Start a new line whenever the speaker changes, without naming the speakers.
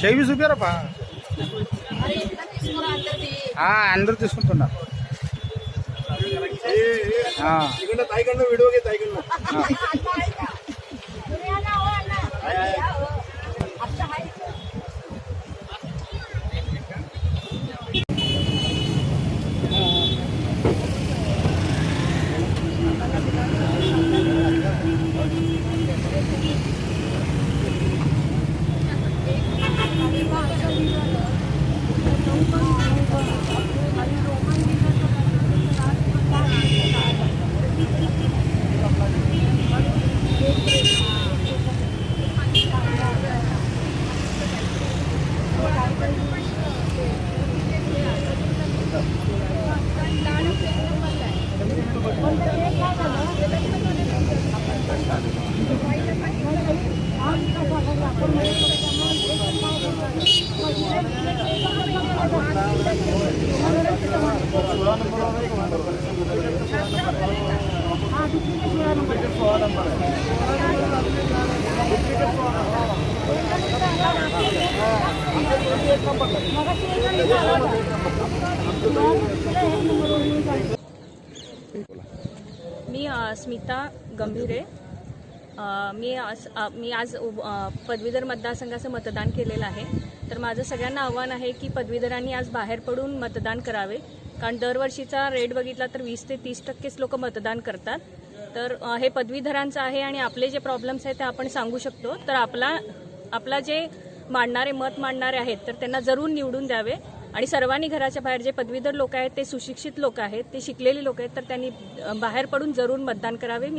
₹20 రూపా అందరూ తీసుకుంటున్నారు.
వీడియో ताईकडनं
मी स्मिता गंभीरे. मी आज पदवीधर मतदारसंघाचं मतदान केलेलं आहे. तर माझं सगळ्यांना आव्हान आहे की पदवीधरांनी आज बाहेर पडून मतदान करावे. कारण दरवर्षीचा रेट बघितला तर 20 ते 30% लोक मतदान करतात. तर हे पदवीधरांचं आहे आणि आपले जे प्रॉब्लेम्स आहेत ते आपण सांगू शकतो. तर आपला जे मत मांडणारे आहेत तर त्यांना जरूर निवडून द्यावे. आणि सर्वांनी घराच्या बाहेर जे पदवीधर लोक आहेत ते सुशिक्षित लोक आहेत, ते शिकलेले लोक आहेत, तर त्यांनी बाहेर पडून जरूर मतदान करावे.